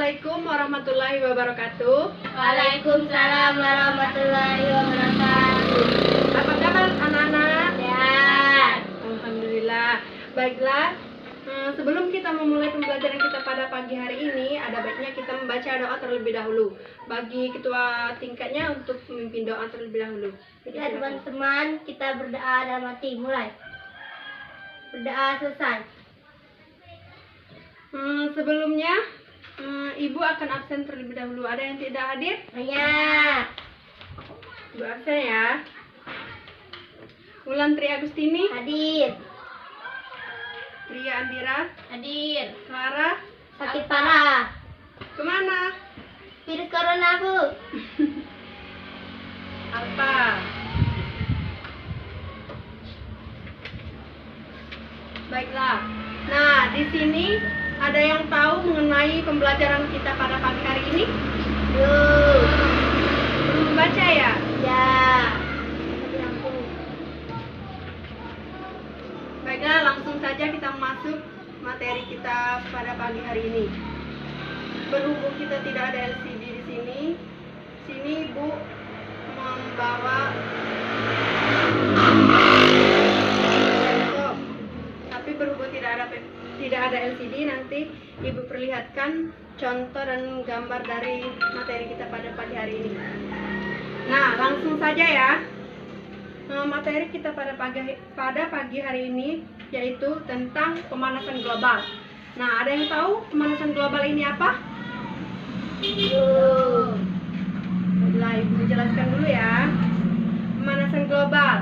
Assalamualaikum warahmatullahi wabarakatuh. Waalaikumsalam warahmatullahi wabarakatuh. Apa kabar anak-anak? Ya. Alhamdulillah. Baiklah, sebelum kita memulai pembelajaran kita pada pagi hari ini, ada baiknya kita membaca doa terlebih dahulu. Bagi ketua tingkatnya untuk memimpin doa terlebih dahulu. Ya teman-teman, kita berdoa dalam hati. Mulai. Berdoa selesai. Sebelumnya, Ibu akan absen terlebih dahulu. Ada yang tidak hadir? Banyak. Ibu absen ya. Wulan Tri Agustini, Hadir. Ria Andira, Hadir. Clara, Sakit parah. kemana? Virus corona, Bu. Apa? Baiklah. Nah, di sini ada yang tahu mengenai pembelajaran kita pada pagi hari ini? Belum membaca ya? Ya. Baiklah, langsung saja kita masuk materi kita pada pagi hari ini. Berhubung kita tidak ada LCD di sini Ibu membawa laptop. Tapi berhubung tidak ada LCD, nanti Ibu perlihatkan contoh dan gambar dari materi kita pada pagi hari ini. Nah, langsung saja ya. Materi kita pada pagi hari ini yaitu tentang pemanasan global. Nah, ada yang tahu pemanasan global ini apa? Baiklah, Ibu jelaskan dulu ya. Pemanasan global.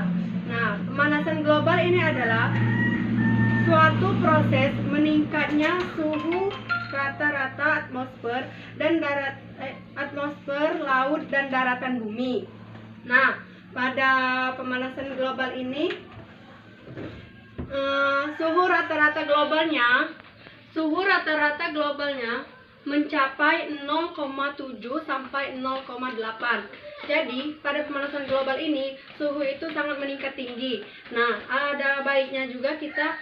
Nah, pemanasan global ini adalah suatu proses meningkatnya suhu rata-rata atmosfer dan atmosfer, laut dan daratan bumi. Nah, pada pemanasan global ini suhu rata-rata globalnya mencapai 0,7 sampai 0,8. Jadi pada pemanasan global ini suhu itu sangat meningkat tinggi. Nah, ada baiknya juga kita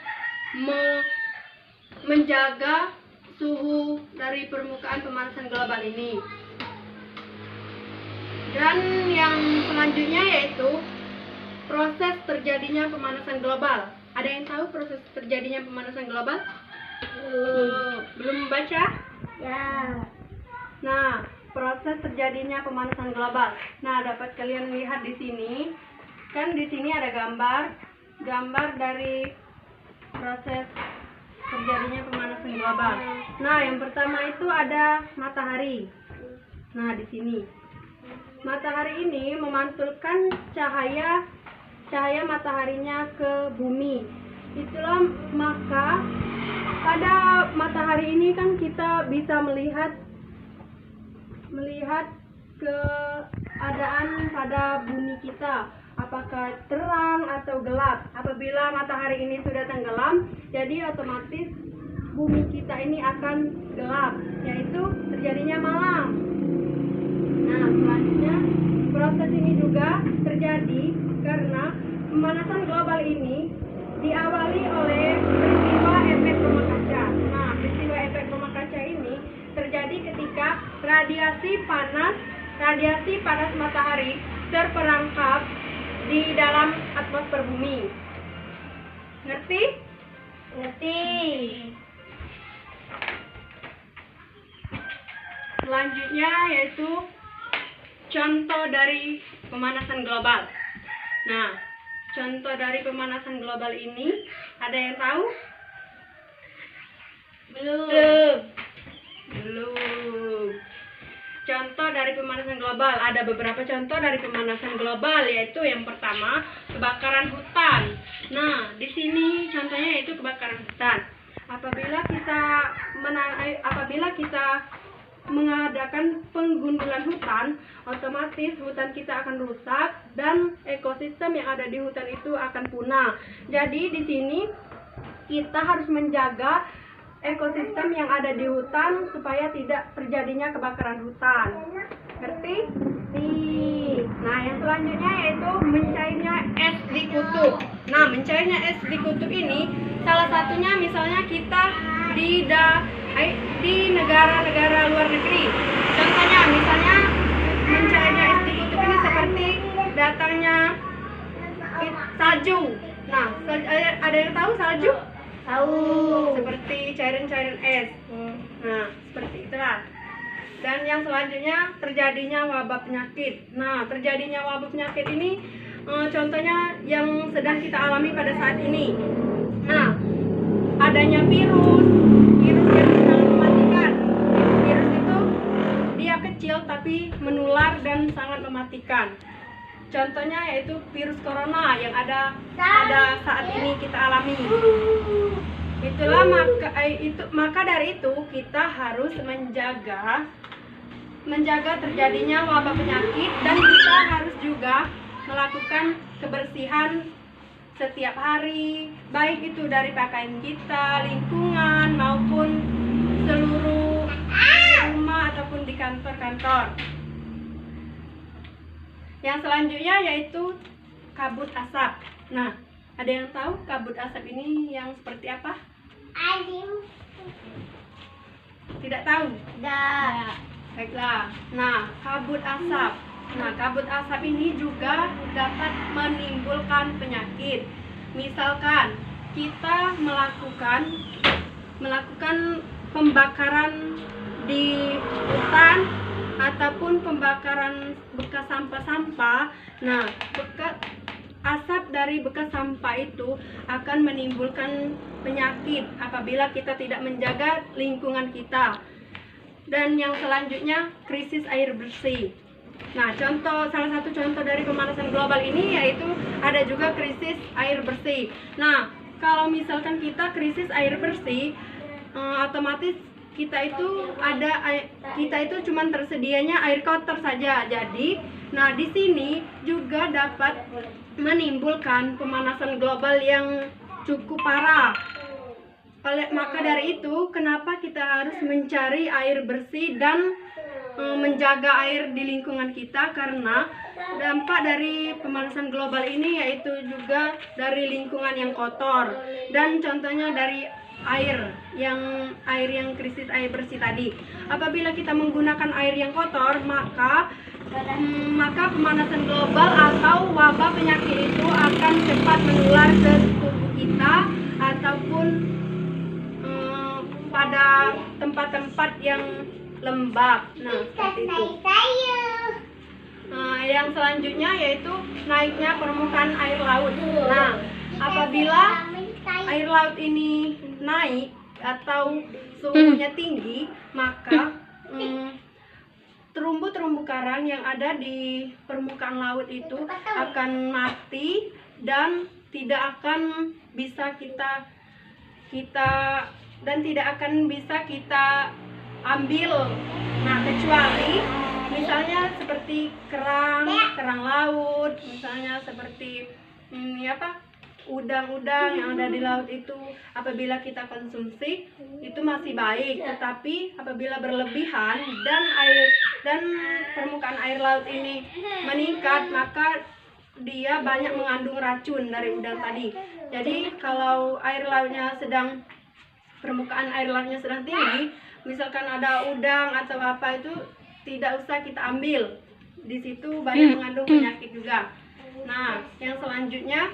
menjaga suhu dari permukaan pemanasan global ini. Dan yang selanjutnya yaitu proses terjadinya pemanasan global. Ada yang tahu proses terjadinya pemanasan global? Belum membaca? Ya. Nah, proses terjadinya pemanasan global. Nah, dapat kalian lihat di sini. Kan di sini ada gambar dari proses terjadinya pemanasan global. Nah, yang pertama itu ada matahari. Nah, di sini. Matahari ini memantulkan cahaya mataharinya ke bumi. Itulah maka pada matahari ini kan kita bisa melihat keadaan pada bumi kita, apakah terang atau gelap. Apabila matahari ini sudah tenggelam, jadi otomatis bumi kita ini akan gelap, yaitu terjadinya malam. Nah, selanjutnya proses ini juga terjadi karena pemanasan global ini diawali oleh peristiwa efek rumah kaca. Nah, peristiwa efek rumah kaca ini terjadi ketika radiasi panas matahari terperangkap di dalam atmosfer bumi. Ngerti? Ngerti. Selanjutnya yaitu contoh dari pemanasan global. Nah, contoh dari pemanasan global ini ada yang tahu? Belum. Contoh dari pemanasan global, ada beberapa contoh dari pemanasan global, yaitu yang pertama kebakaran hutan. Nah, di sini contohnya yaitu kebakaran hutan. Apabila kita mengadakan penggundulan hutan, otomatis hutan kita akan rusak dan ekosistem yang ada di hutan itu akan punah. Jadi di sini kita harus menjaga ekosistem yang ada di hutan supaya tidak terjadinya kebakaran hutan. Ngerti? Nah, yang selanjutnya yaitu mencairnya es di kutub. Nah, mencairnya es di kutub ini salah satunya misalnya kita di negara-negara luar negeri. Contohnya misalnya mencairnya es di kutub ini seperti datangnya salju. Nah, ada yang tahu salju? Tahu. Seperti cairan-cairan es. Nah, seperti itulah. Dan yang selanjutnya terjadinya wabah penyakit. Nah, terjadinya wabah penyakit ini contohnya yang sedang kita alami pada saat ini. Nah, adanya virus yang sangat mematikan. Virus itu dia kecil tapi menular dan sangat mematikan. Contohnya yaitu virus corona yang ada pada saat ini kita alami. Itulah maka dari itu kita harus menjaga terjadinya wabah penyakit, dan kita harus juga melakukan kebersihan setiap hari, baik itu dari pakaian kita, lingkungan, maupun seluruh rumah ataupun di kantor-kantor. Yang selanjutnya yaitu kabut asap. Nah, ada yang tahu kabut asap ini yang seperti apa? Tidak tahu? Tidak. Baiklah. Nah, kabut asap. Nah, kabut asap ini juga dapat menimbulkan penyakit. Misalkan kita melakukan pembakaran di hutan ataupun pembakaran bekas sampah-sampah. Nah, asap dari bekas sampah itu akan menimbulkan penyakit apabila kita tidak menjaga lingkungan kita. Dan yang selanjutnya krisis air bersih. Nah, salah satu contoh dari pemanasan global ini yaitu ada juga krisis air bersih. Nah, kalau misalkan kita krisis air bersih, otomatis kita itu cuma tersedianya air kotor saja. Jadi, nah di sini juga dapat menimbulkan pemanasan global yang cukup parah. Maka dari itu, kenapa kita harus mencari air bersih dan menjaga air di lingkungan kita? Karena dampak dari pemanasan global ini yaitu juga dari lingkungan yang kotor, dan contohnya dari air yang krisis air bersih tadi. Apabila kita menggunakan air yang kotor, maka pemanasan global atau wabah penyakit itu akan cepat menular ke tubuh kita ataupun pada tempat-tempat yang lembab. Nah, seperti itu. Yang selanjutnya yaitu naiknya permukaan air laut. Nah, apabila air laut ini naik atau suhunya tinggi, maka terumbu-terumbu karang yang ada di permukaan laut itu akan mati dan tidak akan bisa kita ambil. Nah, kecuali misalnya seperti kerang laut, misalnya seperti udang-udang yang ada di laut itu, apabila kita konsumsi itu masih baik. Tetapi apabila berlebihan dan permukaan air laut ini meningkat, maka dia banyak mengandung racun dari udang tadi. Jadi kalau permukaan air lautnya sedang tinggi, misalkan ada udang atau apa, itu tidak usah kita ambil. Di situ banyak mengandung penyakit juga. Nah, yang selanjutnya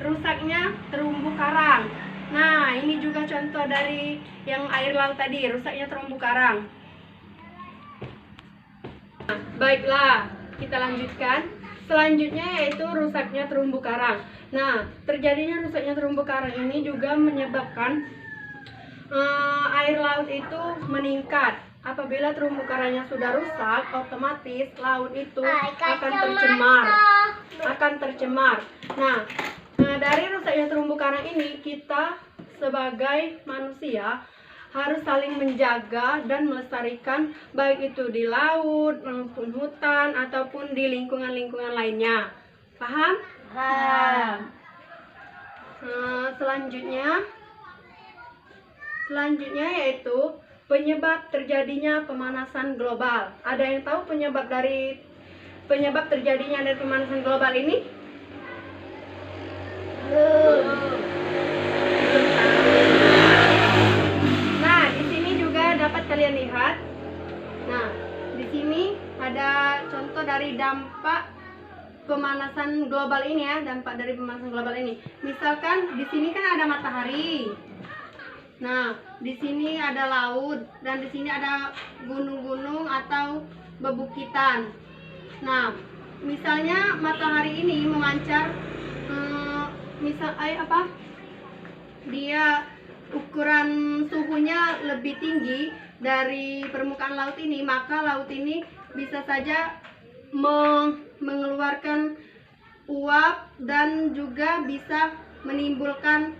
rusaknya terumbu karang. Nah, ini juga contoh dari yang air laut tadi, rusaknya terumbu karang. Nah, baiklah, kita lanjutkan. Selanjutnya yaitu rusaknya terumbu karang. Nah, terjadinya rusaknya terumbu karang ini juga menyebabkan air laut itu meningkat. Apabila terumbu karangnya sudah rusak, otomatis laut itu akan tercemar. Nah, dari rusaknya terumbu karang ini, kita sebagai manusia harus saling menjaga dan melestarikan, baik itu di laut maupun hutan ataupun di lingkungan-lingkungan lainnya. Paham? Paham. Selanjutnya yaitu penyebab terjadinya pemanasan global. Ada yang tahu penyebab terjadinya dari pemanasan global ini? Nah, di sini juga ada contoh dari dampak pemanasan global ini ya, dampak dari pemanasan global ini. Misalkan di sini kan ada matahari. Nah, di sini ada laut dan di sini ada gunung-gunung atau bebukitan. Nah, misalnya matahari ini memancar, dia ukuran suhunya lebih tinggi dari permukaan laut ini, maka laut ini bisa saja mengeluarkan uap dan juga bisa menimbulkan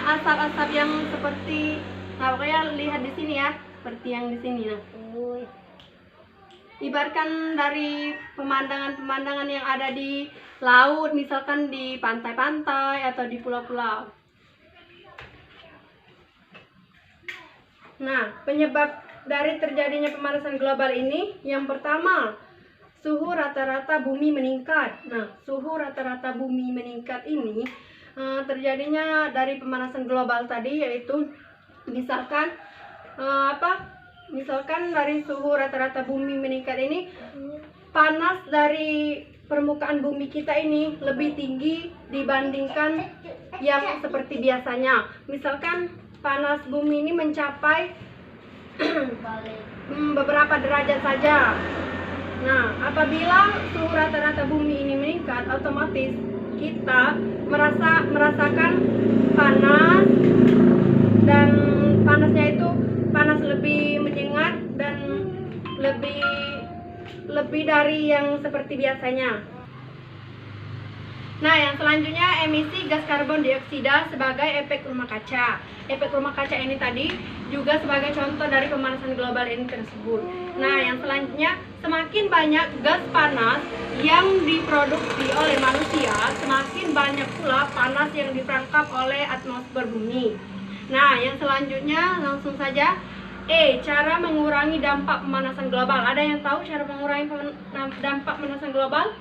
asap-asap yang seperti, nah pokoknya lihat di sini ya, seperti yang di sini. Nah, ibaratkan dari pemandangan-pemandangan yang ada di laut, misalkan di pantai-pantai atau di pulau-pulau. Nah, penyebab dari terjadinya pemanasan global ini, yang pertama, suhu rata-rata bumi meningkat. Nah, suhu rata-rata bumi meningkat ini terjadinya dari pemanasan global tadi, yaitu misalkan misalkan dari suhu rata-rata bumi meningkat ini, panas dari permukaan bumi kita ini lebih tinggi dibandingkan yang seperti biasanya. Misalkan panas bumi ini mencapai beberapa derajat saja. Nah, apabila suhu rata-rata bumi ini meningkat, otomatis kita merasakan panas, dan panasnya itu panas lebih menyengat dan lebih dari yang seperti biasanya. Nah, yang selanjutnya emisi gas karbon dioksida sebagai efek rumah kaca. Efek rumah kaca ini tadi juga sebagai contoh dari pemanasan global ini tersebut. Nah, yang selanjutnya, semakin banyak gas panas yang diproduksi oleh manusia, semakin banyak pula panas yang diperangkap oleh atmosfer bumi. Nah, yang selanjutnya langsung saja. Cara mengurangi dampak pemanasan global. Ada yang tahu cara mengurangi dampak pemanasan global?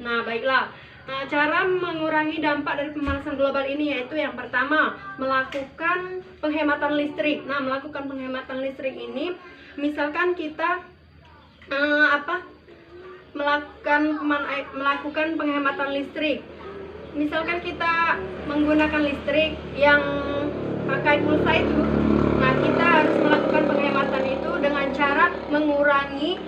Nah, baiklah. Nah, cara mengurangi dampak dari pemanasan global ini yaitu yang pertama, melakukan penghematan listrik. Nah, melakukan penghematan listrik ini, misalkan kita melakukan penghematan listrik. Misalkan kita menggunakan listrik yang pakai pulsa itu, nah kita harus melakukan penghematan itu dengan cara mengurangi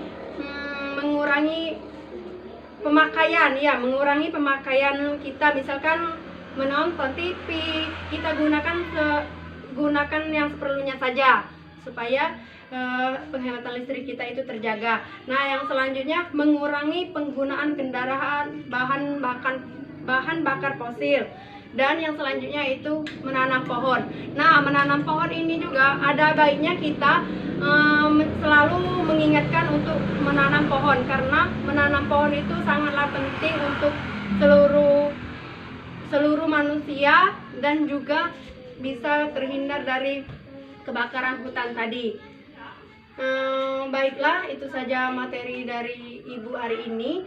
pemakaian, ya, mengurangi pemakaian kita. Misalkan menonton TV, kita gunakan yang seperlunya saja supaya penghematan listrik kita itu terjaga. Nah, yang selanjutnya, mengurangi penggunaan kendaraan bahan bakar fosil. Dan yang selanjutnya itu menanam pohon. Nah, menanam pohon ini juga ada baiknya kita selalu mengingatkan untuk menanam pohon, karena menanam pohon itu sangatlah penting untuk seluruh manusia dan juga bisa terhindar dari kebakaran hutan tadi. Baiklah, itu saja materi dari Ibu hari ini.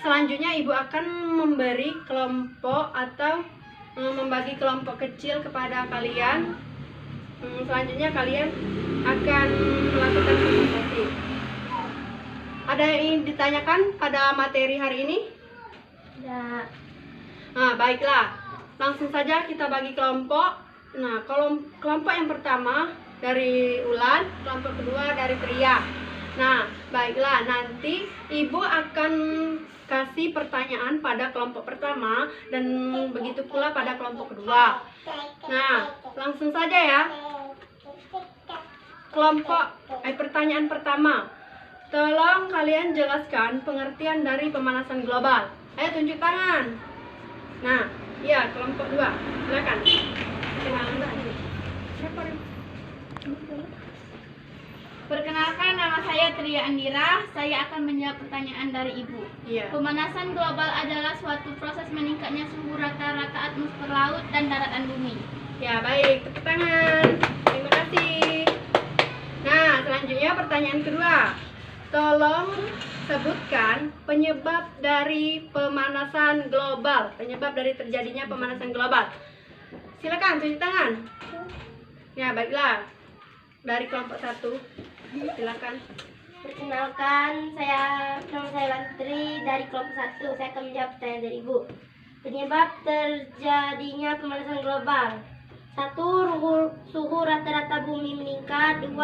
Selanjutnya Ibu akan memberi kelompok atau membagi kelompok kecil kepada kalian. Selanjutnya kalian akan melakukan presentasi. Ada yang ingin ditanyakan pada materi hari ini? Ya. Nah, baiklah. Langsung saja kita bagi kelompok. Nah, kelompok yang pertama dari Ulan, kelompok kedua dari Tria. Nah, baiklah, nanti Ibu akan kasih pertanyaan pada kelompok pertama dan begitu pula pada kelompok kedua. Nah, langsung saja ya. Pertanyaan pertama. Tolong kalian jelaskan pengertian dari pemanasan global. Ayo tunjuk tangan. Nah, iya, kelompok 2. Silakan. Perkenalkan, nama saya Tria Andira. Saya akan menjawab pertanyaan dari Ibu. Iya. Pemanasan global adalah suatu proses meningkatnya suhu rata-rata atmosfer laut dan daratan bumi. Ya, baik. Tepuk tangan. Terima kasih. Nah, selanjutnya pertanyaan kedua. Tolong sebutkan penyebab dari pemanasan global. Penyebab dari terjadinya pemanasan global. Silakan tunjuk tangan. Ya, baiklah. Dari kelompok 1. Silakan. Perkenalkan, nama saya Lantri dari kelompok 1. Saya akan menjawab pertanyaan dari Ibu. Penyebab terjadinya pemanasan global. 1. Suhu rata-rata bumi meningkat. 2.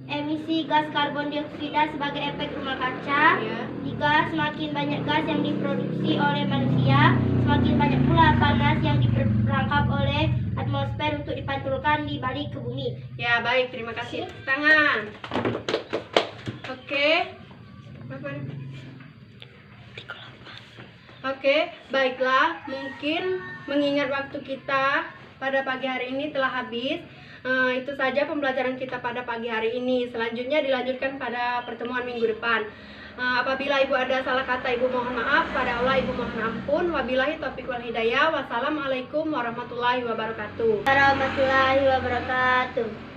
Emisi gas karbon dioksida sebagai efek rumah kaca. Ya. 3. Semakin banyak gas yang diproduksi oleh manusia, semakin banyak pula panas yang diperangkap oleh atmosfer untuk dipantulkan di balik ke bumi. Ya, baik, terima kasih. Tangan. Oke. Oke, baiklah. Mungkin mengingat waktu kita pada pagi hari ini telah habis. Itu saja pembelajaran kita pada pagi hari ini. Selanjutnya dilanjutkan pada pertemuan minggu depan. Apabila Ibu ada salah kata, Ibu mohon maaf. Pada Allah Ibu mohon ampun. Wabillahi taufiq wal hidayah. Wassalamualaikum warahmatullahi wabarakatuh. Warahmatullahi wabarakatuh.